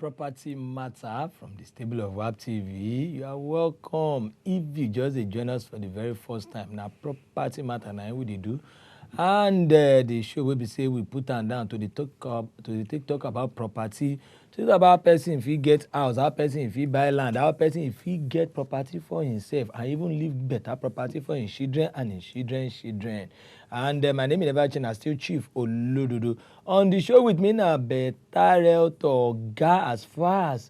Property Matter from the stable of WAP TV. You are welcome. If you just join us for the very first time, now Property Matter now what they do, and the show will be say we put them down to the talk about property. Talk about person if he get house, how person if he buy land, how person if he get property for himself, and even leave better property for his children and his children. And my name is never change. I still Chief Olododo. On the show with me now, better realtor Oga as far as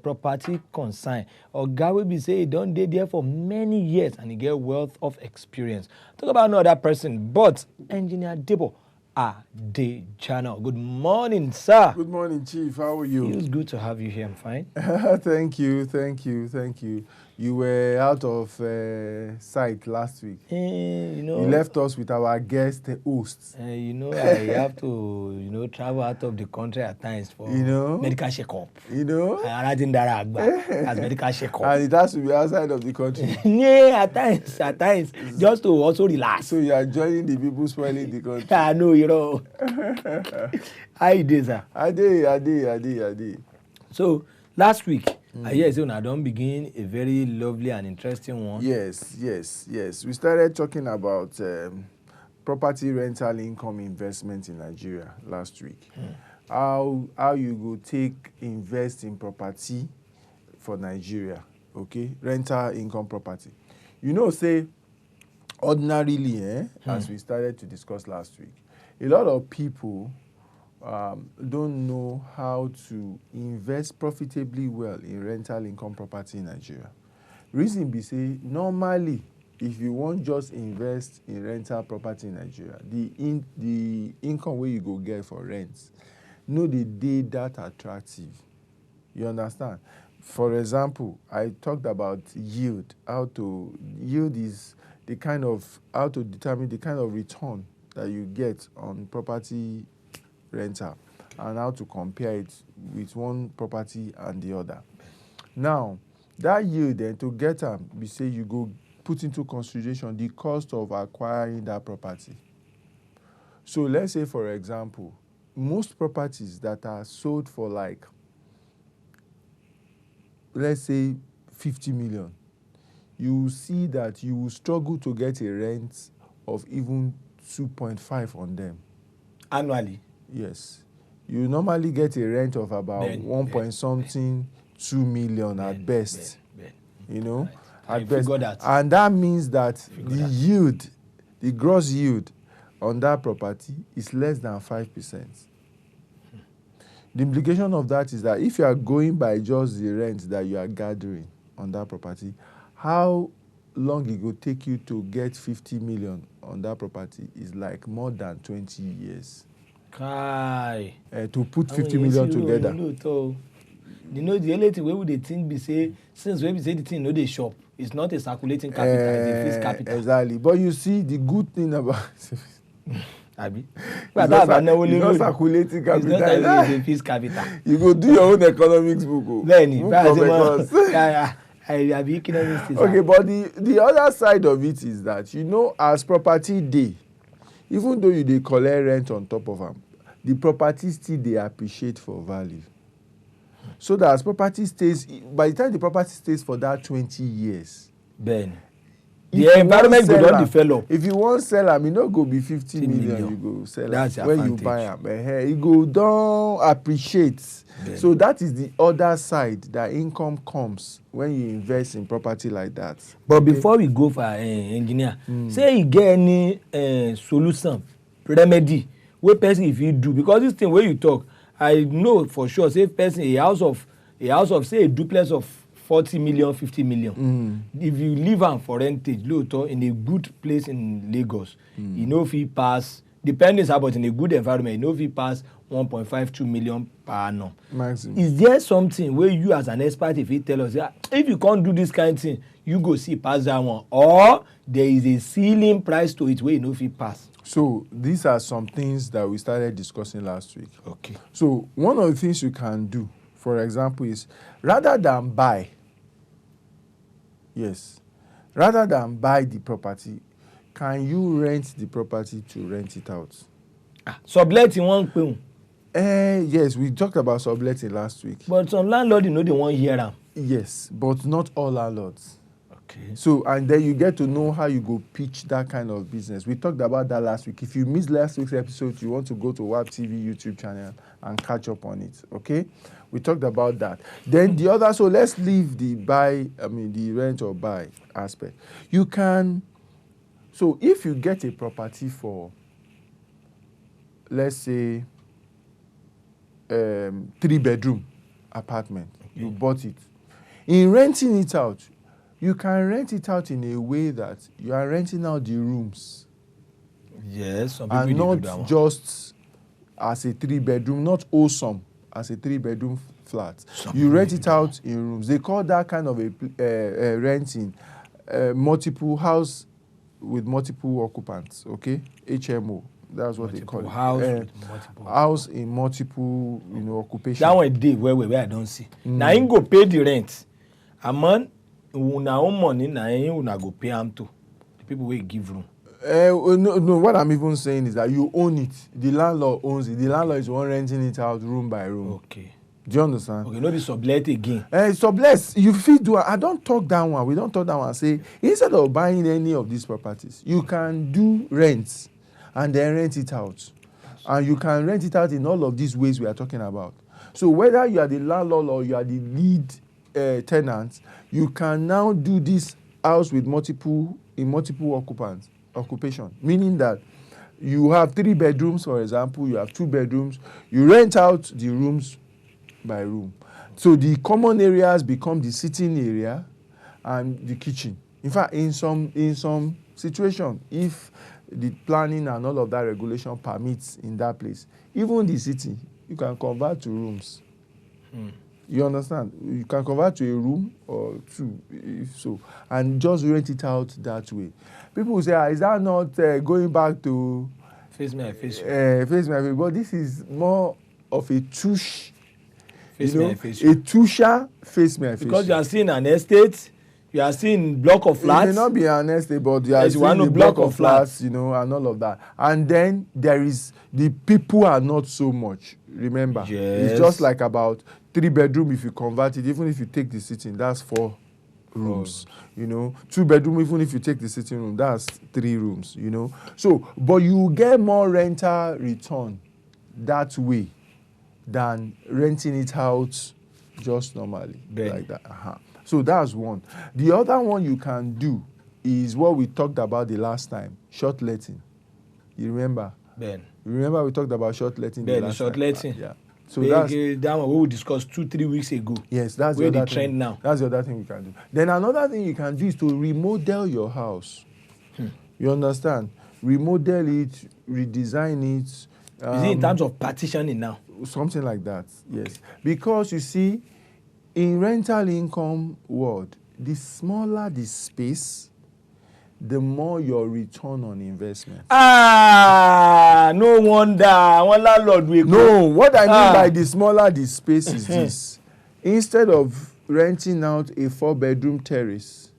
property concern. Oga will be say he don dey there for many years and he get wealth of experience. Talk about no other person, but Engineer Debo Adejana. Good morning, sir. Good morning, Chief. How are you? Feels good to have you here. I'm fine. Thank you. You were out of sight last week. You left us with our guest hosts. I have to, travel out of the country at times for medical checkup. As medical checkup. And it has to be outside of the country. Yeah, at times, just to also relax. So you are joining the people spoiling the country. I know, How you doing, sir? I did. So, last week, I hear I don't begin a very lovely and interesting one. Yes. We started talking about property rental income investment in Nigeria last week. How you go take invest in property for Nigeria, okay? Rental income property. Say ordinarily, as we started to discuss last week, a lot of people don't know how to invest profitably well in rental income property in Nigeria. Reason be say, normally, if you want just invest in rental property in Nigeria, the income where you go get for rent, no dey that attractive. You understand? For example, I talked about yield. Yield is how to determine the kind of return that you get on property rental and how to compare it with one property and the other. Now, that yield then to get them, we say you go put into consideration the cost of acquiring that property. So let's say, for example, most properties that are sold for let's say 50 million, you will see that you will struggle to get a rent of even 2.5 on them. Annually? Yes. You normally get a rent of about 2 million at best. At best. And that means that the gross yield on that property is less than 5%. The implication of that is that if you are going by just the rent that you are gathering on that property, how long it will take you to get 50 million on that property is more than 20 years. To put 50 million together. The only thing we would think be say, since we say the thing they shop, it's not a circulating capital, it's a fixed capital. Exactly. But you see, the good thing about Abi. It's not circulating capital. It's not a fixed capital. You go do your own economics book. Okay, but the other side of it is that, as property day, even though you dey collect rent on top of them, the property still they appreciate for value. So that as property stays, by the time the property stays for that 20 years, then the environment will not develop. If you want sell them, it no go be 50 million. You go sell them when you buy them. It go down appreciate. Then. So that is the other side that income comes when you invest in property like that. But before we go for engineer, say you get any solution, remedy, what person if you do, because this thing where you talk, I know for sure, say person a house of say a duplex of 40 million, 50 million. If you live on for rentage, in a good place in Lagos, you know if you pass, depending about in a good environment, you know if you pass 1.52 million per annum. Maximum. Is there something where you as an expert, if you tell us, if you can't do this kind of thing, you go see pass that one, or there is a ceiling price to it where you know if you pass? So these are some things that we started discussing last week. Okay. So one of the things you can do, for example, is rather than buy the property, can you rent the property to rent it out? Sublet in one thing. Yes, we talked about subletting last week. But some landlord, they won't hear them. Yes, but not all landlords. Okay. So, and then you get to know how you go pitch that kind of business. We talked about that last week. If you missed last week's episode, you want to go to WAP TV YouTube channel and catch up on it, okay? We talked about that. Then the other, so let's leave the the rent or buy aspect. You can, so if you get a property for, let's say, 3-bedroom apartment, you bought it. In renting it out, you can rent it out in a way that you are renting out the rooms. Yes, some people and do not that one. just as a 3-bedroom, not awesome as a 3-bedroom flat. Some You people rent do it out in rooms. They call that kind of a renting multiple house with multiple occupants. Okay, HMO. That's what Multiple they call house it. with multiple House in multiple, occupation. That one day where I don't see. Now you go pay the rent. A man, una own money, now you una go pay am to the people will give room. No, what I'm even saying is that you own it. The landlord owns it. The landlord is the one renting it out room by room. Okay. Do you understand? Okay, no be sublet again. Sublet, you fit do. I don't talk that one. We don't talk that one. Say instead of buying any of these properties, you can do rents and then rent it out, and you can rent it out in all of these ways we are talking about. So whether you are the landlord or you are the lead tenant, you can now do this house with multiple occupation, meaning that you have 3 bedrooms, for example, you have 2 bedrooms, you rent out the rooms by room. So the common areas become the sitting area and the kitchen. In fact, in some situation, if the planning and all of that regulation permits in that place, even the sitting, you can convert to rooms. You understand? You can convert to a room or 2, if so, and just rent it out that way. People will say, is that not going back to Face me, I face you. face my face? But this is more of a tush. Face me, I face you. A tusha face me, I face Because you are seeing an estate, you are seeing block of flats. It may not be an estate, but you are Yes, you want seeing a the block block of of flats. flats, and all of that. And then there is, the people are not so much. Remember, Yes. It's just like about 3-bedroom if you convert it, even if you take the sitting, that's 4 rooms. 2-bedroom, even if you take the sitting room, that's 3 rooms. So, but you get more rental return that way than renting it out just normally like that. So that's one. The other one you can do is what we talked about the last time, short letting. You remember? Ben. You remember we talked about short letting the last short time? letting. Yeah. So that's that one we discussed 2-3 weeks ago. yes, that's where the the other trend thing. now. That's the other thing you can do. Then another thing you can do is to remodel your house. You understand? Remodel it, redesign it. Is it in terms of partitioning now? Something like that, yes. Because you see, in rental income world, the smaller the space, the more your return on investment. No wonder. One landlord will No, what I mean by the smaller the space is this. Instead of renting out a 4-bedroom terrace,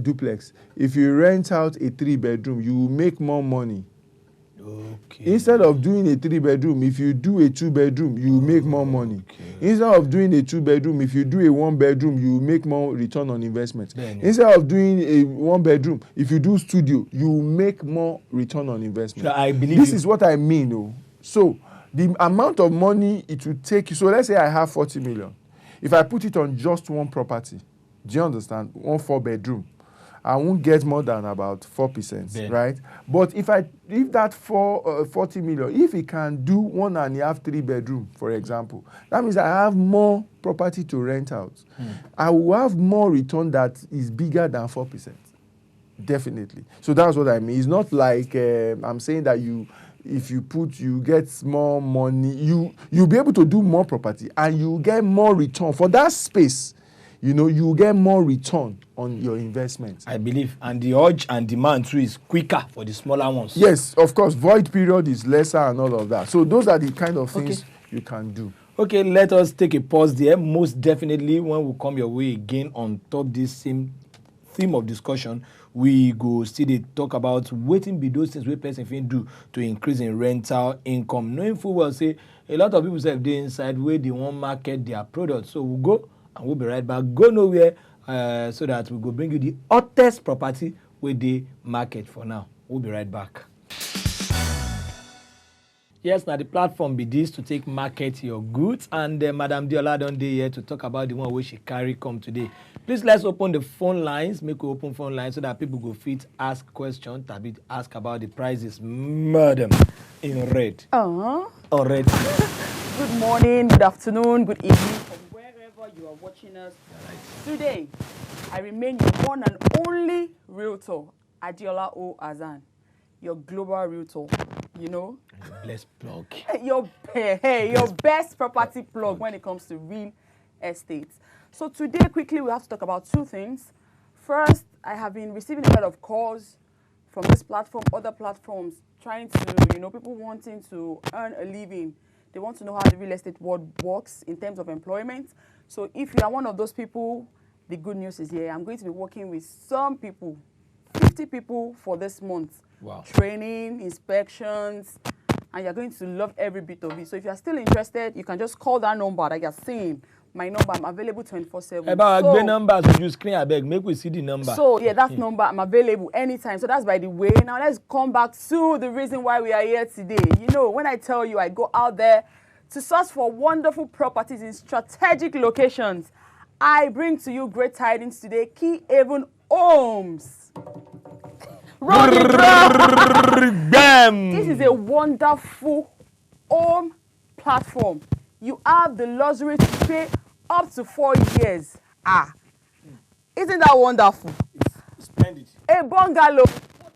duplex, if you rent out a 3-bedroom, you will make more money. Okay. Instead of doing a 3-bedroom, if you do a 2-bedroom, you will make more money. Okay. Instead of doing a 2-bedroom, if you do a 1-bedroom, you will make more return on investment. Then, Instead of doing a 1-bedroom, if you do studio, you will make more return on investment. So I believe this you. is what I mean. Oh. So the amount of money it will take you. So let's say I have 40 million. If I put it on just one property, do you understand? One 4-bedroom. I won't get more than about 4%, right? But if that 40 million, if it can do 1.5, 3-bedroom, for example, that means I have more property to rent out. I will have more return that is bigger than 4%. Definitely. So that's what I mean. It's not like I'm saying that if you get more money, you'll be able to do more property and you get more return for that space. You get more return on your investment. I believe. And the urge and demand too is quicker for the smaller ones. Yes, of course. Void period is lesser and all of that. So those are the kind of things you can do. Okay, let us take a pause there. Most definitely, when we come your way again on top this same theme of discussion, we go still dey talk about wetin be those things wey person fit do to increase in rental income, knowing full well say a lot of people sef dey inside wey dey wan market their product. So we go and we'll be right back. Go nowhere so that we go bring you the hottest property wey dey market for now. We'll be right back. Yes, now the platform be this to take market your goods, and Madam Diola don dey here to talk about the one wey she carry come today. Please let's open the phone lines. Make we open phone lines so that people go fit ask questions, tabi ask about the prices. Madam in red. Already. Good morning, good afternoon, good evening from wherever you are watching us. Today, I remain your one and only realtor, Adiola O. Azan, your global realtor. You know, Bless plug. your best property plug when it comes to real estate. So today, quickly, we have to talk about two things. First, I have been receiving a lot of calls from this platform, other platforms, trying to, people wanting to earn a living. They want to know how the real estate world works in terms of employment. So if you are one of those people, the good news is here. I'm going to be working with some people, 50 people for this month. Wow. Training, inspections, and you're going to love every bit of it. So if you're still interested, you can just call that number that you're seeing. My number, I'm available 24/7. About the numbers on your screen, I beg, make we see the number. So yeah, that number, I'm available anytime. So that's by the way. Now let's come back to the reason why we are here today. When I tell you I go out there to search for wonderful properties in strategic locations, I bring to you great tidings today. Key Haven Homes. Roll the drum. This is a wonderful home platform. You have the luxury to pay up to 4 years. Isn't that wonderful? It's splendid. A bungalow,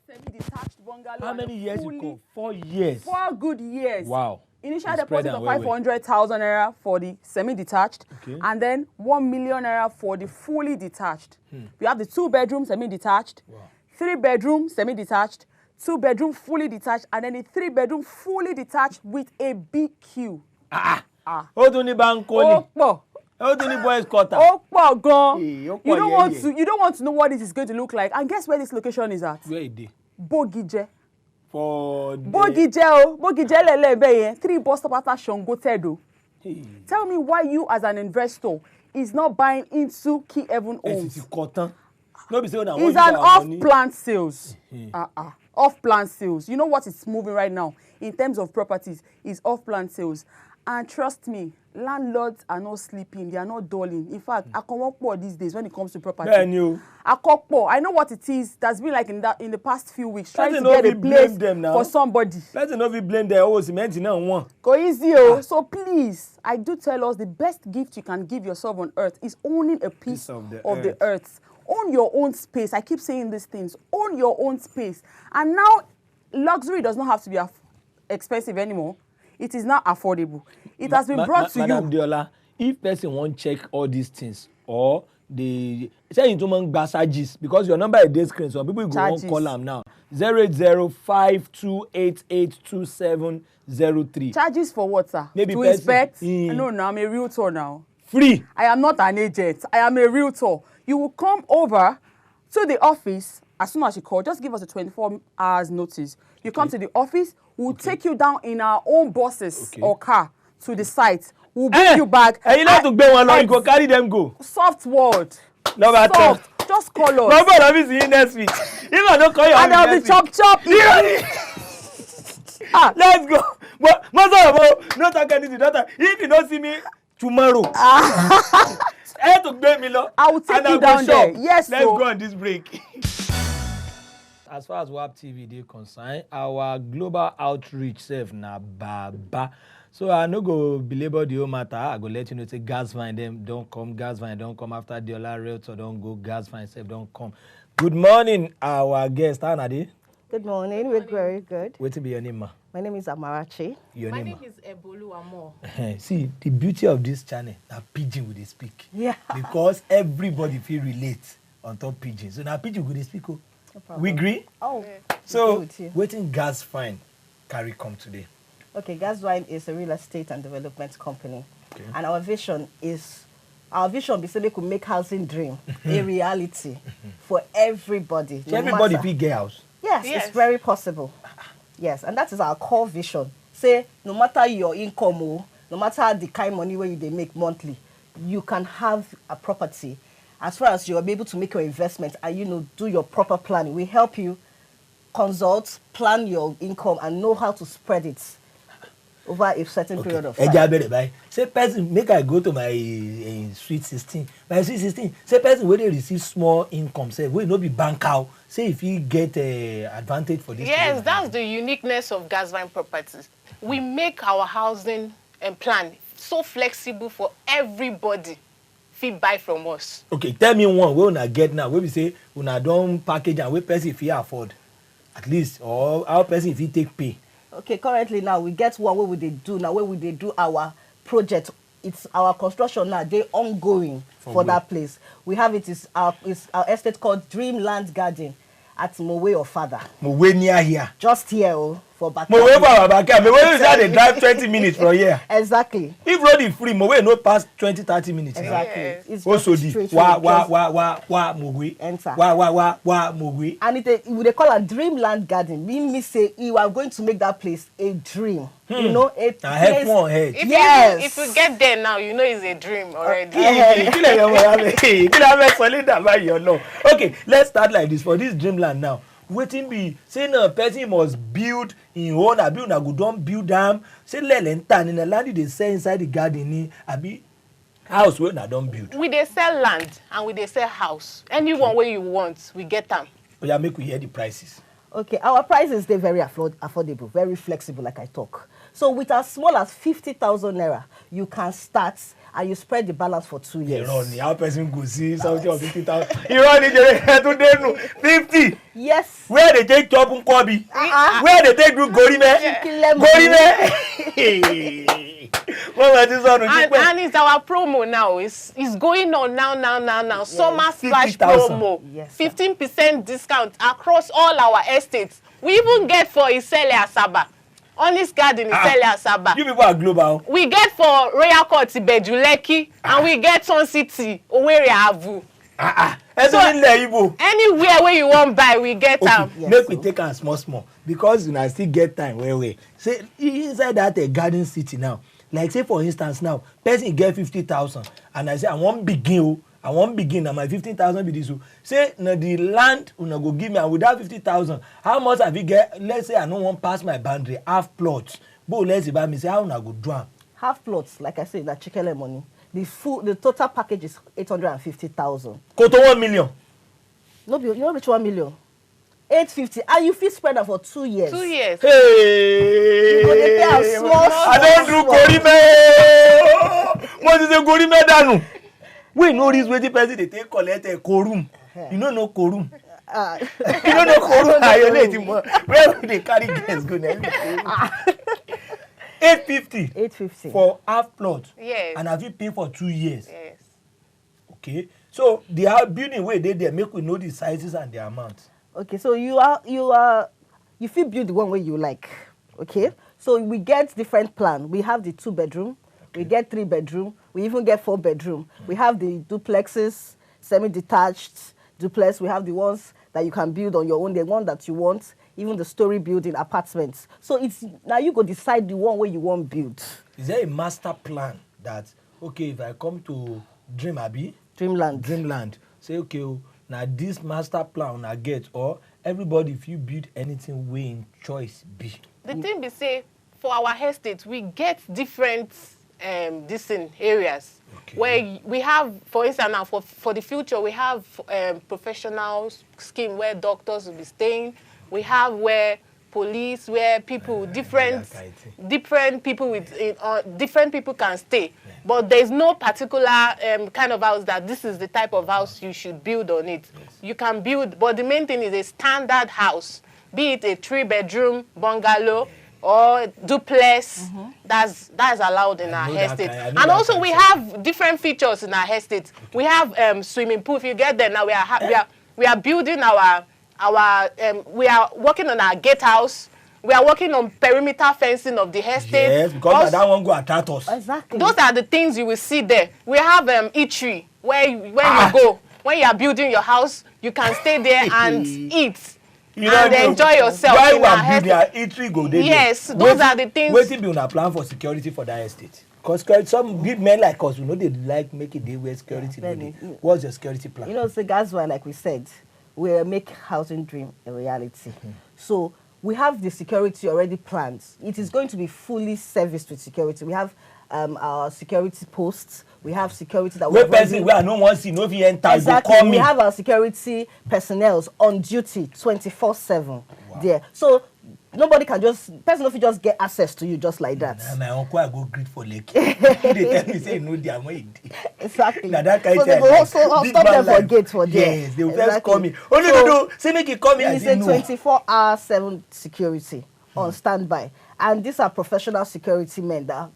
semi-detached bungalow. How many years you go? 4 years. 4 good years. Wow. Initial deposit of 500,000 naira for the semi-detached, and then 1 million naira for the fully detached. We have the 2-bedroom semi-detached, 3-bedroom semi-detached, 2-bedroom fully detached, and then the 3-bedroom fully detached with a BQ. Ó tún ní bankole. Ó tún ní boys quarter. Ó pọ̀ gan. You don't want to know what this is going to look like. And guess where this location is at? Where it dey? Bogije. For Bogije lele be 3 bus stop after Shango Tedo. Tell me why you as an investor is not buying into Key Haven Homes. It's an off-plan sales. Off-plan sales. You know what is moving right now in terms of properties is off-plan sales. And trust me, landlords are not sleeping. They are not dulling. In fact, Akomopo these days when it comes to property. Akopo, I know what it is. That's been like in the past few weeks trying to get a place for somebody. Let's not be blame them. Oh, cement now one. Go easy, So please, I do tell us the best gift you can give yourself on earth is owning a piece of the earth. Own your own space. I keep saying these things. Own your own space. And now, luxury does not have to be expensive anymore. It is now affordable. It has been brought to Madam you. Diola, if person won't check all these things, or they say into charges, because your number is this screen, so people go on call them now. 08052882703. Charges for what, sir? Maybe to inspect? No, I'm a realtor now. Free. I am not an agent. I am a realtor. You will come over to the office as soon as you call. Just give us a 24 hours notice. You come to the office. We'll take you down in our own buses or car to the site. We'll bring you back. And you know to go along, you go carry them go. Soft word. Soft. Just call us. Number of is in next week. If I don't call you, and there'll be chop. Let's go. But no talk anything. If you don't see me tomorrow, I will take you down there. Yes, let's go on this break. As far as WAP TV is concerned, our global outreach self na baba. So I no go belabor the whole matter. I go let you know say gas vine them don't come, gas vine don't come after Diola Realtor don't go, gas vine self don't come. Good morning, our guest. How are you? Good morning. We're very good. What be your name, ma? My name is Amarachi. My name is Ebolu Amor. See, the beauty of this channel, na pidgin we dey speak. Yeah. Because everybody feel relate on top pidgin. So na pidgin we dey speak. Oh. No, we agree? Oh. So, waiting gas fine carry come today. Okay, Gas Vine is a real estate and development company. Okay. And our vision is our vision be say we could make housing dream a reality for everybody. So everybody fit get house. Yes, it's very possible. Yes, and that is our core vision. Say, no matter your income, no matter the kind of money where they make monthly, you can have a property. As far as you're able to make your investment and, do your proper planning. We help you consult, plan your income, and know how to spread it over a certain period of time. Say person, make I go to my sweet 16. My sweet 16, say person where they receive small income, say, will not be bank out. Say if you get advantage for this. Yes, that's the uniqueness of Gasvine Properties. We make our housing and plan so flexible for everybody. Fit buy from us. Okay, tell me one where una get now. Where we say una don package and where person if afford, at least, or how person if take pay. Okay, currently now we get one where we dey do now, where we dey do our project. It's our construction now, they ongoing for that place. We have it is our estate called Dreamland Garden at Mowe or Father. Mowe near here. Just here for back. Mowe for our back. Mowe is how they drive 20 minutes from here. Exactly. If road is free, Mowe no pass 20-30 minutes. Exactly. Yes. It's also the wa Mowe. Enter. Wa Mowe. And they call a Dreamland Garden. Me say you are going to make that place a dream. A place. If you get there now, it's a dream already. Okay, let's start like this for this Dreamland now. Waiting be say no person must build in own abi una go don build am. Say lelenta in the land they sell inside the garden abi house wey una don build. We dey sell land and we dey sell house. Anyone where you want, we get them. Oh yeah, make we hear the prices. Okay, our prices they're very affordable, very flexible, like I talk. So with as small as 50,000 naira, you can start and you spread the balance for 2 years. How person go see something of 50,000? You run it 50. Yes. Where they take top Nkwobi? Where they take do Gorime? And it's our promo now. It's going on now. Summer splash promo. Yes, 15% discount across all our estates. We even get for Isele Asaba. Honest Garden Isele Asaba. You people are global. We get for Royal Court Ibeju Lekki and we get Sun City Owerri Avu. So, anywhere where you want buy, we get them. Okay. Make we take am small because you still get time. Wait. Say inside that garden city now. Like say for instance now, person get 50,000 and I say I want begin and my 15,000 be this. Say na the land una go give me and with that 50,000, how much have you get? Let's say I don't want pass my boundary, half plots. But let's say by me say how una go do am? Half plots, like I said, that chicken money. The total package is 850,000. Go to 1 million. No, you know which 1 million. 850, and you fit spread that for 2 years. 2 years. Hey, you go dey pay am small. I don't do Gorime. What is a Gorime danu? We know this way the person they take collect a quorum. You don't know quorum. You don't know quorum. Where they carry guests go now? 850 for half plot. Yes. And have you paid for 2 years? Yes. Okay. So the building where they there make we know the sizes and the amount. Okay, so you feel build the one way you like. Okay, so we get different plan. We have the 2-bedroom, we get 3-bedroom, we even get 4-bedroom. We have the duplexes, semi-detached duplex. We have the ones that you can build on your own, the one that you want, even the story building apartments. So it's now you go decide the one where you want build. Is there a master plan that okay if I come to Dreamland, say okay. Now this master plan I get or everybody if you build anything way in choice be. The thing be say for our estate we get different distant areas where we have, for instance now for the future we have professional scheme where doctors will be staying. We have where police, where people different people with different people can stay. Yeah. But there's no particular kind of house that this is the type of house you should build on it. Yes. You can build, but the main thing is a standard house, be it a 3-bedroom bungalow or duplex. That's allowed in our estate. And also we have different features in our estate. Okay. We have swimming pool. If you get there now, we are building we are working on our gatehouse. We are working on perimeter fencing of the estate. Yes, because that one go attract us. Exactly. Those are the things you will see there. We have eatery where when you go, when you are building your house, you can stay there and eat. And enjoy yourself. Why we are building our eatery go there? Yes, those are the things. Waiting be on a plan for security for that estate. Because some big men like us, they like make it day where security. What's your security plan? So that's why, like we said, we make housing dream a reality. So we have the security already planned. It is going to be fully serviced with security. We have our security posts. We have security that where person where no one see no if you enter exactly. Go call me. We have our security personnel on duty 24/7 there. So nobody can person if you just get access to you just like that. My uncle I go greet for Lekki. They tell me say no their money. Exactly. Now that kind so they go also stop them for gate for there. Yes, they will first call me. Oh no, say make it call me. It's a 24/7 security on standby, and these are professional security men that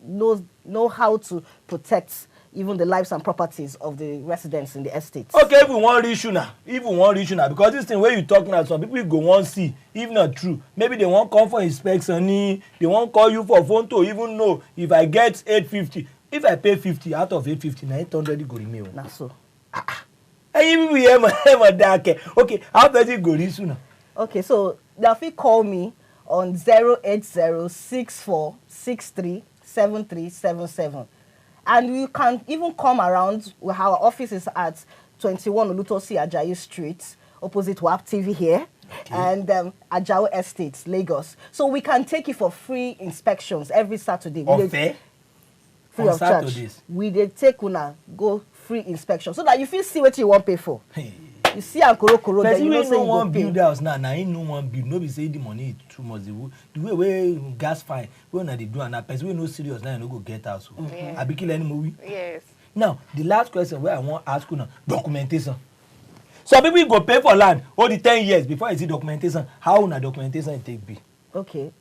know how to protect even the lives and properties of the residents in the estates. Okay, if we want reach you now, because this thing where you talk now, some people go want see, if not true. Maybe they won't come for inspection, they won't call you for phone to even know if I get 850. If I pay 50 out of 850, 800 go remain. Now so. Okay, how does it go this now? Okay, so Dafi call me on 08064637377. And you can even come around. Our office is at 21 Olutosi Ajayi Street, opposite WAP TV here, and Ajao Estates, Lagos. So we can take you for free inspections every Saturday. Free of charge. We dey take una go free inspection so that you feel see what you want pay for. You see and koro then you know say you go pay. Build house now ain't no one build. No be say the money is too much. The way gas fine, when they do and person we no serious now you no go get house. I be kill any movie. Yes. Now the last question where I want ask you now documentation. Some people go pay for land all the 10 years before you see documentation. How na documentation it take be? Okay.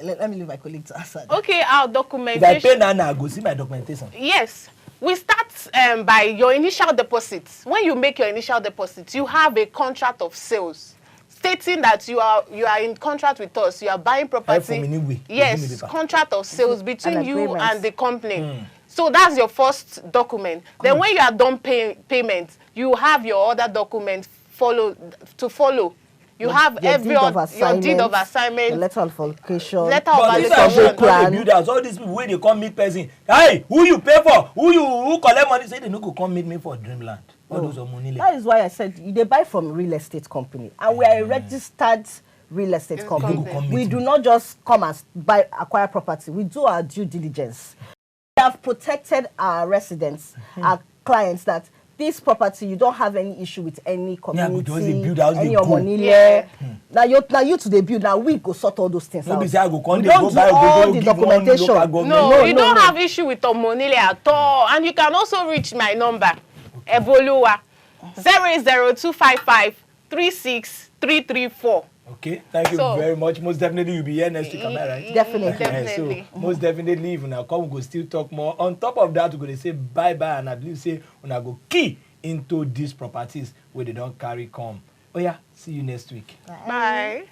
Let me leave my colleague to answer that. Okay, our documentation. If I pay now, I go see my documentation. Yes. We start by your initial deposits. When you make your initial deposits, you have a contract of sales stating that you are in contract with us. You are buying property. Yes, contract of sales between you and the company. So that's your first document. Then when you are done payment, you have your other document follow. You have your deed of assignment, the letter of allocation, plan. All these people when they come meet person, hey, who you pay for? Who collect money? Say they no go come meet me for Dreamland. That is why I said they buy from real estate company, and we are a registered real estate company. We do not just come and acquire property. We do our due diligence. We have protected our residents, our clients that. This property, you don't have any issue with any community, any money. Now you to the build. Now we go sort all those things out. We don't do all the documentation. No, you don't have issue with Omonile at all. And you can also reach my number, Evoluwa, 00255 36334. Okay, thank you very much. Most definitely you'll be here next week, am I right? Definitely. Definitely. So most definitely if una come, we go still talk more. On top of that, we're going to say bye-bye and I believe say una go key into these properties where they don't carry come. Oh yeah, see you next week. Bye.